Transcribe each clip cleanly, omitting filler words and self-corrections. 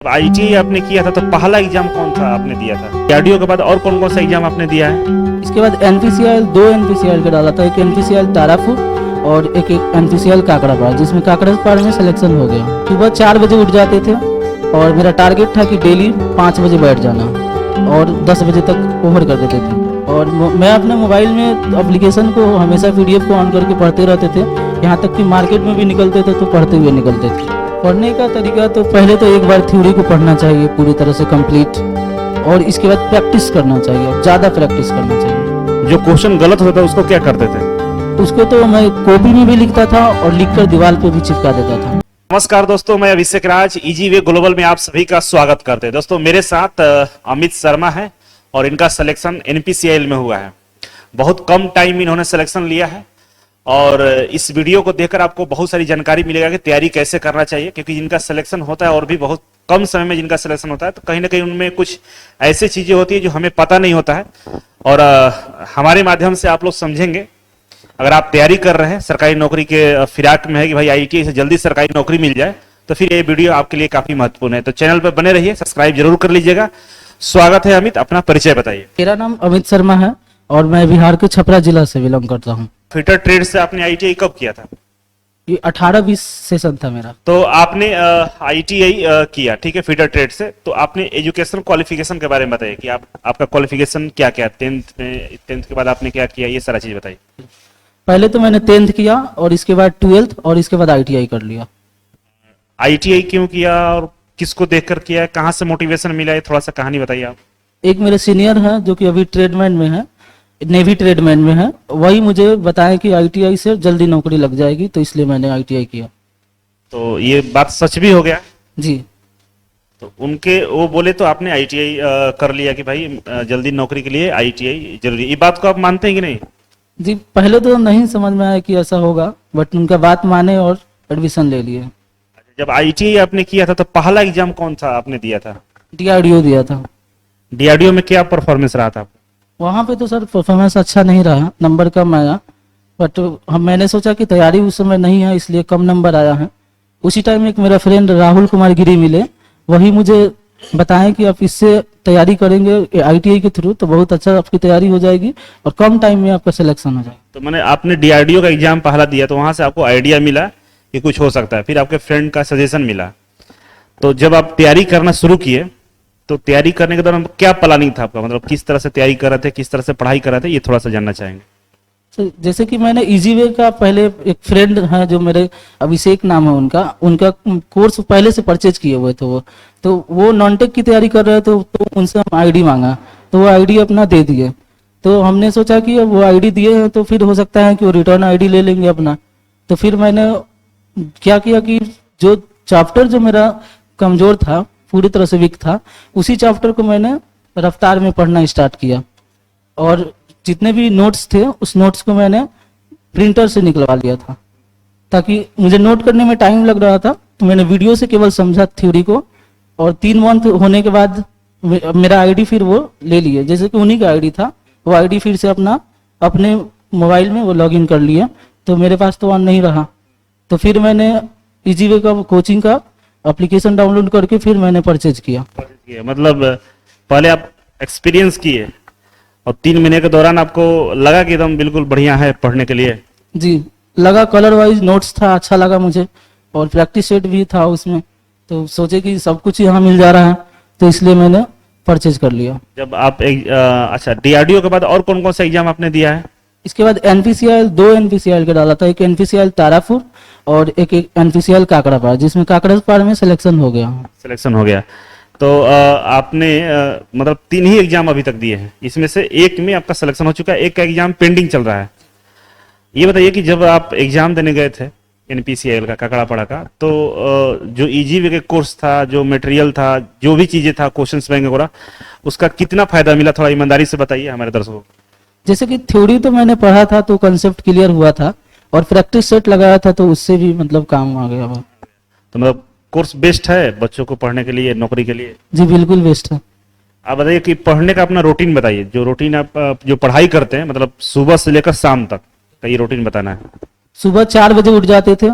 ITI आपने किया था तो पहला एग्जाम कौन सा आपने दिया था? डीआरडीओ के बाद और कौन कौन सा एग्जाम आपने दिया है? इसके बाद एनपीसीआई, दो एनपीसीआई का डाला था, एक एनपीसीआई तारापुर और एक एनपीसीआई काकड़ापाड़, जिसमें काकड़ापाड़ में सिलेक्शन हो गया। सुबह 4 बजे उठ जाते थे और मेरा टारगेट था कि डेली 5 बजे बैठ जाना और 10 बजे तक ओवर कर देते थे। और मैं अपने मोबाइल में एप्लीकेशन को हमेशा पीडीएफ को ऑन करके पढ़ते रहते थे, यहाँ तक कि मार्केट में भी निकलते थे तो पढ़ते हुए निकलते थे। पढ़ने का तरीका तो पहले तो एक बार थ्योरी को पढ़ना चाहिए पूरी तरह से कंप्लीट, और इसके बाद प्रैक्टिस करना चाहिए, ज़्यादा प्रैक्टिस करना चाहिए। जो क्वेश्चन गलत होता था उसको क्या करते थे? उसको तो मैं कॉपी में भी लिखता था और लिखकर दीवार पे भी चिपका देता था। नमस्कार दोस्तों, मैं अभिषेक राज, इजी वे ग्लोबल में आप सभी का स्वागत करते हैं। दोस्तों मेरे साथ अमित शर्मा है और इनका सिलेक्शन एनपीसीआई में हुआ है। बहुत कम टाइम में इन्होंने सिलेक्शन लिया है और इस वीडियो को देखकर आपको बहुत सारी जानकारी मिलेगा कि तैयारी कैसे करना चाहिए, क्योंकि जिनका सिलेक्शन होता है और भी बहुत कम समय में जिनका सिलेक्शन होता है तो कहीं ना कहीं उनमें कुछ ऐसी चीजें होती है जो हमें पता नहीं होता है और हमारे माध्यम से आप लोग समझेंगे। अगर आप तैयारी कर रहे हैं, सरकारी नौकरी के फिराक में है कि भाई आईटीआई से जल्दी सरकारी नौकरी मिल जाए, तो फिर ये वीडियो आपके लिए काफी महत्वपूर्ण है। तो चैनल पर बने रहिए, सब्सक्राइब जरूर कर लीजिएगा। स्वागत है अमित, अपना परिचय बताइए। मेरा नाम अमित शर्मा है और मैं बिहार के छपरा जिला से बिलोंग करता हूँ। फिटर ट्रेड से आपने आईटीआई कब किया था? ये 18-20 सेशन था मेरा। तो आपने आईटीआई किया, ठीक है, फीडर ट्रेड से। तो आपने एजुकेशन क्वालिफिकेशन के बारे में बताइए कि आपका क्वालिफिकेशन क्या क्या, टेंथ के बाद आपने क्या किया, ये सारा चीज बताइए। पहले तो मैंने 10th किया और इसके बाद 12th और इसके बाद आईटीआई कर लिया। आईटीआई क्यों किया और किसको देखकर किया, कहाँ से मोटिवेशन मिला, ये थोड़ा सा कहानी बताइए आप। एक मेरे सीनियर हैं जो कि अभी ट्रेडमैन में है, नेवी ट्रेडमैन में है, वही मुझे बताया कि आईटीआई से जल्दी नौकरी लग जाएगी, तो इसलिए मैंने आईटीआई किया। तो ये बात सच भी हो गया? जी। तो उनके वो बोले तो आपने आईटीआई कर लिया कि भाई जल्दी नौकरी के लिए आईटीआई जरूरी, ये बात को आप मानते हैं कि नहीं? जी, पहले तो नहीं समझ में आया कि ऐसा होगा, बट उनका बात माने और एडमिशन ले लिए। जब आईटीआई आपने किया था तो पहला एग्जाम कौन सा आपने दिया था? डीआरडीओ दिया था। डीआरडीओ में क्या परफॉर्मेंस रहा था? वहाँ पे तो सर परफॉर्मेंस अच्छा नहीं रहा, नंबर कम आया, बट मैंने सोचा कि तैयारी उस समय नहीं है इसलिए कम नंबर आया है। उसी टाइम एक मेरा फ्रेंड राहुल कुमार गिरी मिले, वही मुझे बताएं कि आप इससे तैयारी करेंगे आईटीआई के थ्रू तो बहुत अच्छा आपकी तैयारी हो जाएगी और कम टाइम में आपका सिलेक्शन हो जाएगा। तो मैंने आपने डीआरडीओ का एग्जाम पहला दिया तो वहां से आपको आइडिया मिला कि कुछ हो सकता है, फिर आपके फ्रेंड का सजेशन मिला। तो जब आप तैयारी करना शुरू किए तो तैयारी करने के दौरान क्या प्लानिंग था आपका, मतलब किस तरह से तैयारी कर रहे थे, किस तरह से पढ़ाई कर रहे थे, ये थोड़ा सा जानना चाहेंगे। तो जैसे कि मैंने इजी वे का, पहले एक फ्रेंड है जो मेरे अभिषेक नाम है उनका कोर्स पहले से परचेज किए हुए थे वो नॉन टेक की तैयारी कर रहे थे, तो उनसे हम आईडी मांगा तो वो आईडी अपना दे दिए। तो हमने सोचा कि अब वो आईडी दिए हैं तो फिर हो सकता है कि वो रिटर्न आईडी ले लेंगे अपना। तो फिर मैंने क्या किया कि जो चैप्टर जो मेरा कमजोर था, पूरी तरह से वीक था, उसी चैप्टर को मैंने रफ्तार में पढ़ना स्टार्ट किया और जितने भी नोट्स थे उस नोट्स को मैंने प्रिंटर से निकलवा लिया था, ताकि मुझे नोट करने में टाइम लग रहा था तो मैंने वीडियो से केवल समझा थ्योरी को। और 3 मंथ होने के बाद मेरा आईडी फिर वो ले लिए, जैसे कि उन्हीं का आईडी था, वो आईडी फिर से अपने मोबाइल में वो लॉगिन कर लिए, तो मेरे पास तो ऑन नहीं रहा। तो फिर मैंने इजी वे का कोचिंग का एप्लीकेशन डाउनलोड करके फिर मैंने परचेज किया। मतलब पहले आप एक्सपीरियंस किए और 3 महीने के दौरान आपको लगा कि एकदम बिल्कुल बढ़िया है पढ़ने के लिए? जी लगा, कलर वाइज नोट्स था, अच्छा लगा मुझे और प्रैक्टिस सेट भी था उसमें, तो सोचे कि सब कुछ यहाँ मिल जा रहा है तो इसलिए मैंने परचेज कर लिया। जब आप अच्छा, डीआरडीओ के बाद और कौन कौन सा एग्जाम आपने दिया है? इसके बाद एनपीसीआई, 2 एनपीसीआई का डाला था, एक एनपीसीआई तारापुर और एक एनपीसीआई काकड़ापाड़, जिसमें काकड़ापाड़ में सिलेक्शन हो गया। सिलेक्शन हो गया। तो आपने मतलब 3 ही एग्जाम अभी तक दिए हैं, इसमें से एक में आपका सिलेक्शन हो चुका है, एक का एग्जाम पेंडिंग चल रहा है। ये बताइए कि जब आप एग्जाम देने गए थे एनपीसीआई का काकड़ापाड़ा का, तो जो इजी वे के कोर्स था, जो मटेरियल था, जो भी चीजें था, क्वेश्चंस बैंक वगैरह, उसका कितना फायदा मिला, थोड़ा ईमानदारी से बताइए हमारे दर्शकों को। जैसे कि थ्योरी तो मैंने पढ़ा था तो कंसेप्ट क्लियर हुआ था और प्रैक्टिस सेट लगाया था तो उससे भी मतलब काम आ गया। तो मतलब कोर्स बेस्ट है बच्चों को पढ़ने के लिए, नौकरी के लिए? जी बिल्कुल बेस्ट है। आप बताइए कि पढ़ने का अपना रूटीन बताइए, जो रूटीन आप जो पढ़ाई करते हैं, मतलब सुबह से लेकर शाम तक का ये रूटीन बताना है। सुबह 4 बजे उठ जाते थे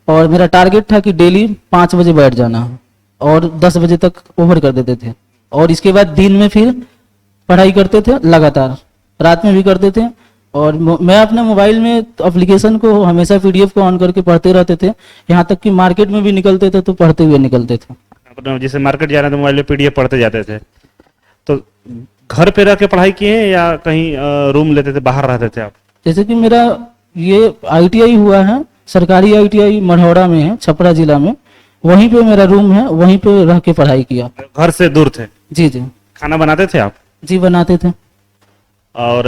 और मेरा टारगेट था कि डेली 5 बजे बैठ जाना। और 10 बजे तक ओवर कर देते थे। और इसके बाद दिन में फिर पढ़ाई करते थे लगातार, रात में भी करते थे। और मैं अपने मोबाइल में एप्लीकेशन को हमेशा पीडीएफ को ऑन करके पढ़ते रहते थे, यहाँ तक कि मार्केट में भी निकलते थे तो पढ़ते हुए निकलते थे। अपने जैसे मार्केट जा रहे थे मोबाइल में पीडीएफ पढ़ते जाते थे, तो घर पे रह के पढ़ाई किए हैं या कहीं रूम लेते थे, बाहर रहते थे आप? जैसे कि मेरा ये आईटीआई हुआ है, सरकारी आईटीआई मढ़ौरा में है, छपरा जिला में, वहीं पे मेरा रूम है, वहीं पे रह के पढ़ाई किया। घर से दूर थे? जी जी। खाना बनाते थे आप? जी बनाते थे। और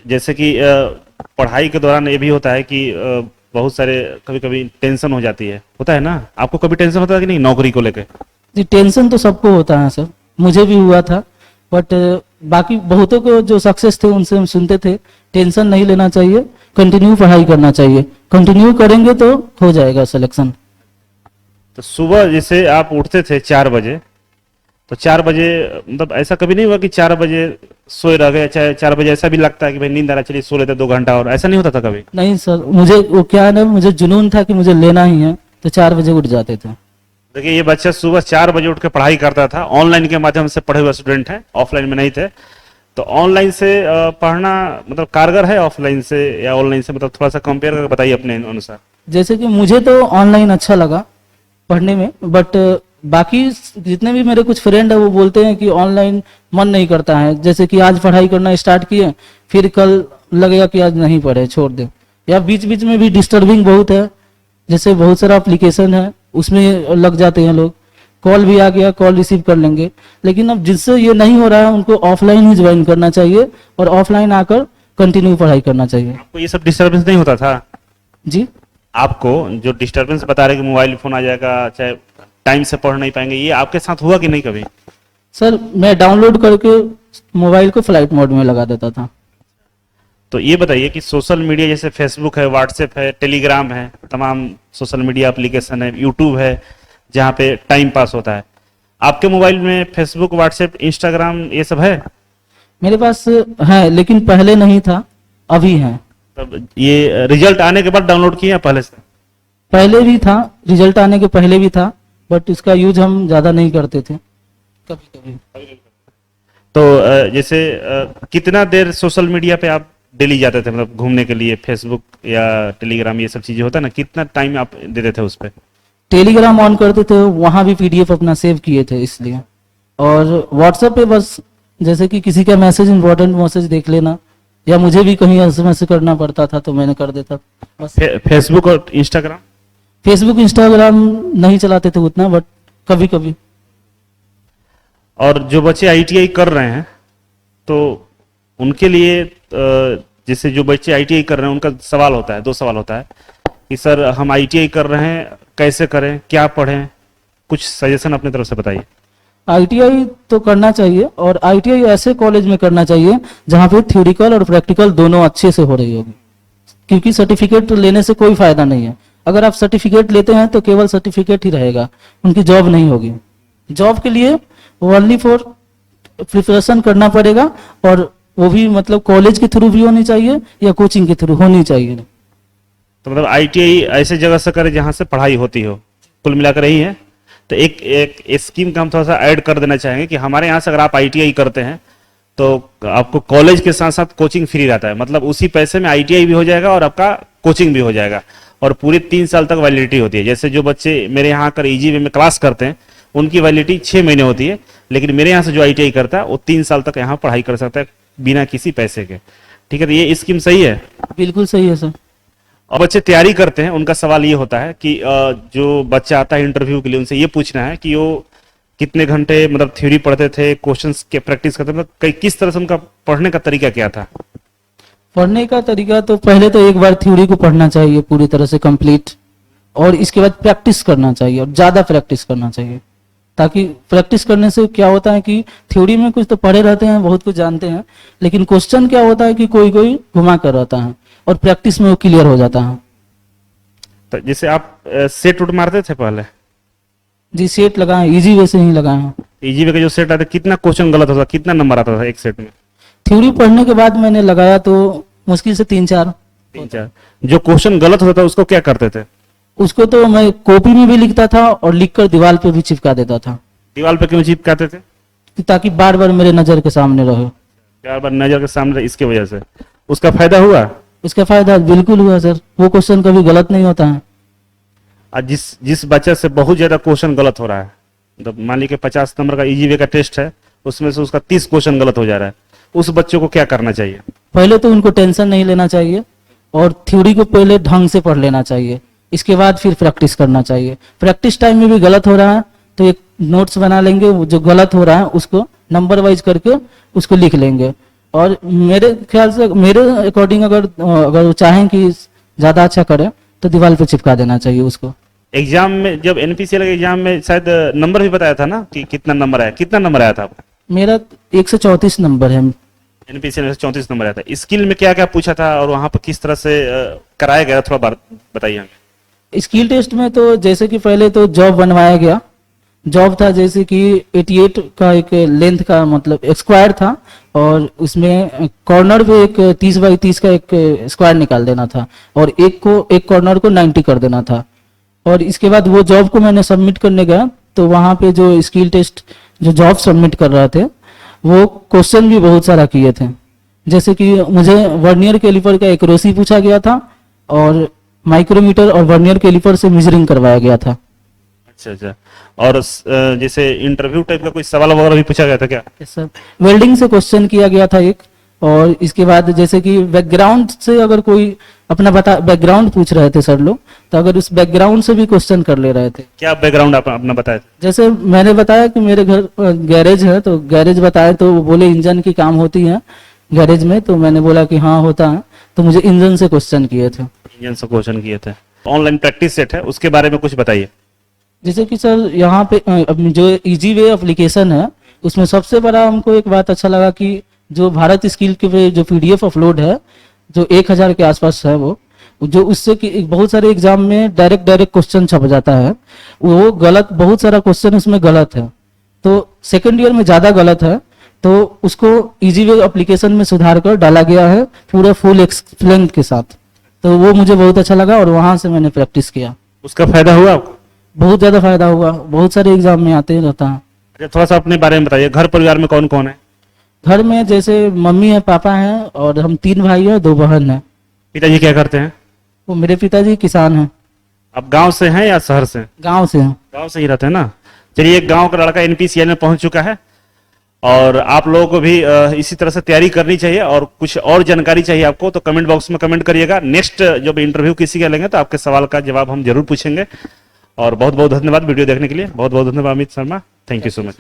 जैसे कि पढ़ाई के दौरान ये भी होता है कि बहुत सारे कभी कभी टेंशन हो जाती है, होता है ना? आपको कभी टेंशन होता है कि नहीं नौकरी को लेकर? जी टेंशन तो सबको होता है सर, मुझे भी हुआ था। बट बाकी बहुतों को जो सक्सेस थे उनसे हम सुनते थे, टेंशन नहीं लेना चाहिए, कंटिन्यू पढ़ाई करना चाहिए, कंटिन्यू करेंगे तो हो जाएगा सिलेक्शन। तो सुबह जैसे आप उठते थे 4 बजे, तो 4 बजे मतलब ऐसा कभी नहीं हुआ कि 4 बजे सोए रह गए, चाहे 4 बजे ऐसा भी लगता है कि भाई नींद आ रहा, चलिए सो लेते 2 घंटा और, ऐसा नहीं होता था कभी? नहीं सर, मुझे वो क्या है ना, मुझे जुनून था कि मुझे लेना ही है, तो 4 बजे उठ जाते थे। देखिए ये बच्चा सुबह 4 बजे उठ के पढ़ाई करता था, ऑनलाइन के माध्यम से पढ़े हुए स्टूडेंट है, ऑफलाइन में नहीं थे। तो ऑनलाइन से पढ़ना मतलब कारगर है ऑफलाइन से या ऑनलाइन से, मतलब थोड़ा सा कंपेयर करके बताइए अपने अनुसार। जैसे कि मुझे तो ऑनलाइन अच्छा लगा पढ़ने में, बट बाकी जितने भी मेरे कुछ फ्रेंड है वो बोलते हैं कि ऑनलाइन मन नहीं करता है। जैसे कि आज पढ़ाई करना स्टार्ट किए, फिर कल लगेगा कि आज नहीं पढ़े, छोड़ दे। या बीच बीच में भी डिस्टर्बिंग बहुत है, जैसे बहुत सारा एप्लीकेशन है उसमें लग जाते हैं लोग, कॉल भी आ गया, कॉल रिसीव कर लेंगे। लेकिन अब जिससे ये नहीं हो रहा है उनको ऑफलाइन ही ज्वाइन करना चाहिए और ऑफलाइन आकर कंटिन्यू पढ़ाई करना चाहिए। आपको ये सब डिस्टर्बेंस नहीं होता था? जी आपको जो डिस्टर्बेंस बता रहे कि मोबाइल फोन आ जाएगा, चाहे टाइम से पढ़ नहीं पाएंगे, ये आपके साथ हुआ कि नहीं कभी? सर, मैं डाउनलोड करके मोबाइल को फ्लाइट मोड में लगा देता था। तो ये बताइए कि सोशल मीडिया जैसे फेसबुक है, व्हाट्सएप है, टेलीग्राम है, तमाम सोशल मीडिया एप्लीकेशन है, यूट्यूब है, जहाँ पे टाइम पास होता है, आपके मोबाइल में फेसबुक, व्हाट्सएप, इंस्टाग्राम ये सब है? मेरे पास है, लेकिन पहले नहीं था, अभी है। तब ये रिजल्ट आने के बाद डाउनलोड किए या पहले से? पहले भी था, रिजल्ट आने के पहले भी था, बट इसका यूज हम ज्यादा नहीं करते थे, कभी कभी। तो जैसे कितना देर सोशल मीडिया पे आप डेली जाते थे, मतलब घूमने के लिए, फेसबुक या टेलीग्राम ये सब चीजें होता है ना, कितना टाइम आप देते थे उस पे? टेलीग्राम ऑन करते थे, वहां भी पीडीएफ अपना सेव किए थे इसलिए। और व्हाट्सएप पे बस जैसे कि किसी का मैसेज, इंपॉर्टेंट मैसेज देख लेना, या मुझे भी कहीं एसएमएस करना पड़ता था तो मैंने कर देता बस। फेसबुक और इंस्टाग्राम? फेसबुक इंस्टाग्राम नहीं चलाते थे उतना, बट कभी कभी। और जो बच्चे आईटीआई कर रहे हैं तो उनके लिए जैसे जो बच्चे आईटीआई कर रहे हैं उनका सवाल होता है, 2 सवाल होता है कि सर हम आईटीआई कर रहे हैं, कैसे करें, क्या पढ़ें, कुछ सजेशन अपनी तरफ से बताइए। आईटीआई तो करना चाहिए, और आईटीआई ऐसे कॉलेज में करना चाहिए जहां पे थ्योरिकल और प्रैक्टिकल दोनों अच्छे से हो रही होगी, क्योंकि सर्टिफिकेट लेने से कोई फायदा नहीं है। अगर आप सर्टिफिकेट लेते हैं तो केवल सर्टिफिकेट ही रहेगा, उनकी जॉब नहीं होगी। जॉब के लिए ओनली फॉर प्रिपरेशन करना पड़ेगा, और वो भी मतलब कॉलेज के थ्रू भी होनी चाहिए या कोचिंग के थ्रू होनी चाहिए। तो मतलब आईटीआई ऐसे जगह से करें जहां से पढ़ाई होती हो, कुल मिलाकर यही है। तो एक स्कीम का हम थोड़ा सा ऐड कर देना चाहेंगे कि हमारे यहाँ से अगर आप आईटीआई करते हैं तो आपको कॉलेज के साथ साथ कोचिंग फ्री रहता है, मतलब उसी पैसे में आईटीआई भी हो जाएगा और आपका कोचिंग भी हो जाएगा, और पूरे 3 साल तक वैलिडिटी होती है। जैसे जो बच्चे मेरे यहाँ आकर ईजी वे में क्लास करते हैं उनकी वैलिडिटी 6 महीने होती है, लेकिन मेरे यहाँ से जो आईटीआई करता है वो 3 साल तक यहाँ पढ़ाई कर सकता है बिना किसी पैसे के। ठीक है, तो ये स्कीम सही है? बिल्कुल सही है सर। और बच्चे तैयारी करते हैं, उनका सवाल ये होता है कि जो बच्चा आता है इंटरव्यू के लिए उनसे ये पूछना है कि वो कितने घंटे मतलब थ्योरी पढ़ते थे, क्वेश्चंस के प्रैक्टिस करते थे, मतलब किस तरह से उनका पढ़ने का तरीका क्या था? पढ़ने का तरीका तो पहले तो एक बार थ्योरी को पढ़ना चाहिए पूरी तरह से कंप्लीट, और इसके बाद प्रैक्टिस करना चाहिए, और ज्यादा प्रैक्टिस करना चाहिए। ताकि प्रैक्टिस करने से क्या होता है कि थ्योरी में कुछ तो पढ़े रहते हैं, बहुत कुछ जानते हैं, लेकिन क्वेश्चन क्या होता है कि कोई कोई घुमा कर रहता है, और प्रैक्टिस में वो क्लियर हो जाता है। तो जैसे आप सेट उठ मारते थे पहले? जी सेट लगाए, इजी वे से ही लगाए हैं। इजी वे का जो सेट आता, कितना क्वेश्चन गलत होता, कितना नंबर आता था एक सेट में? थ्योरी पढ़ने के बाद मैंने लगाया तो मुश्किल से 3-4। 3-4। जो क्वेश्चन गलत होता था उसको क्या करते थे? उसको तो मैं कॉपी में भी लिखता था और लिखकर दीवार पे भी चिपका देता था, दीवार पे क्यों चिपकाते थे? ताकि बार बार मेरे नजर के सामने रहे। बार बार नजर के सामने रहे, इसके वजह से उसका फायदा हुआ? इसका फायदा बिल्कुल हुआ सर, वो क्वेश्चन कभी गलत नहीं होता है। आज जिस जिस बच्चे से बहुत ज्यादा क्वेश्चन गलत हो रहा है, तो मान लीजिए 50 नंबर का इजी वे का टेस्ट है, उसमें से उसका 30 क्वेश्चन गलत हो जा रहा है, उस बच्चे को क्या करना चाहिए? पहले तो उनको टेंशन नहीं लेना चाहिए और थ्योरी को पहले ढंग से पढ़ लेना चाहिए, इसके बाद फिर प्रैक्टिस करना चाहिए। प्रैक्टिस टाइम में भी गलत हो रहा है तो एक नोट्स बना लेंगे, वो जो गलत हो रहा है उसको नंबर वाइज करके उसको लिख लेंगे। और मेरे ख्याल से, मेरे अकॉर्डिंग, अगर वो चाहें कि ज्यादा अच्छा करे तो दीवार पे चिपका देना चाहिए उसको। एग्जाम में, जब एनपीसीएल के एग्जाम में शायद नंबर भी बताया था ना कि कितना नंबर आया, कितना नंबर आया था आपका? मेरा 134 नंबर है। एनपीसीएल में 34 नंबर आया था। स्किल में क्या क्या पूछा था और वहां पर किस तरह से कराया गया, थोड़ा बात बताइए हमें। स्किल टेस्ट में तो जैसे कि पहले तो जॉब बनवाया गया। जॉब था जैसे कि 88 का एक लेंथ का, मतलब स्क्वायर था, और उसमें कॉर्नर पे एक 30 बाई 30 का एक स्क्वायर निकाल देना था और एक कॉर्नर को 90 कर देना था। और इसके बाद वो जॉब को मैंने सबमिट करने गया तो वहां पे जो स्किल टेस्ट जो जॉब सबमिट कर रहे थे वो क्वेश्चन भी बहुत सारा किए थे। जैसे कि मुझे वर्नियर कैलिपर का एक्यूरेसी पूछा गया था और माइक्रोमीटर और वर्नियर कैलिपर से मेजरिंग करवाया गया था। अच्छा अच्छा। और जैसे इंटरव्यू टाइप का कोई सवाल वगैरह भी पूछा गया था क्या? सर वेल्डिंग से क्वेश्चन किया गया था एक, और इसके बाद जैसे कि बैकग्राउंड से अगर कोई अपना बैकग्राउंड पूछ रहे थे सर लोग, तो अगर उस बैकग्राउंड से भी क्वेश्चन कर ले रहे थे। क्या बैकग्राउंड आप अपना बताए थे? जैसे मैंने बताया कि मेरे घर गैरेज है, तो गैरेज बताया तो वो बोले इंजन की काम होती है गैरेज में, तो मैंने बोला कि हाँ होता है, तो मुझे इंजन से क्वेश्चन किए थे। इंजन से क्वेश्चन किए थे। ऑनलाइन प्रैक्टिस सेट है, उसके बारे में कुछ बताइए। जैसे कि सर यहाँ पे जो इजी वे एप्लीकेशन है उसमें सबसे बड़ा हमको एक बात अच्छा लगा कि जो भारत स्किल के पे जो पीडीएफ अपलोड है, जो 1000 के आसपास है, वो जो उससे कि बहुत सारे एग्जाम में डायरेक्ट क्वेश्चन छप जाता है, वो गलत, बहुत सारा क्वेश्चन उसमें गलत है, तो सेकंड ईयर में ज्यादा गलत है, तो उसको इजी वे एप्लीकेशन में सुधार कर डाला गया है पूरा फुल एक्सप्लेन के साथ। तो वो मुझे बहुत अच्छा लगा और वहां से मैंने प्रैक्टिस किया। उसका फायदा हुआ आपको? बहुत ज्यादा फायदा हुआ, बहुत सारे एग्जाम में आते रहता है। अच्छा, थोड़ा सा अपने बारे में बताइए। घर परिवार में कौन कौन है? घर में जैसे मम्मी है, पापा हैं और हम 3 भाई हैं, 2 बहन हैं। पिताजी क्या करते हैं? वो मेरे पिताजी किसान हैं। आप गांव से हैं या शहर से? गांव से हैं। गांव से ही रहते हैं ना। चलिए, एक गांव का लड़का एनपीसीएल में पहुंच चुका है और आप लोगों को भी इसी तरह से तैयारी करनी चाहिए। और कुछ और जानकारी चाहिए आपको तो कमेंट बॉक्स में कमेंट करिएगा। नेक्स्ट जब इंटरव्यू किसी का लेंगे तो आपके सवाल का जवाब हम जरूर पूछेंगे। और बहुत बहुत धन्यवाद वीडियो देखने के लिए। बहुत बहुत धन्यवाद Amit Sharma. Thank you so much.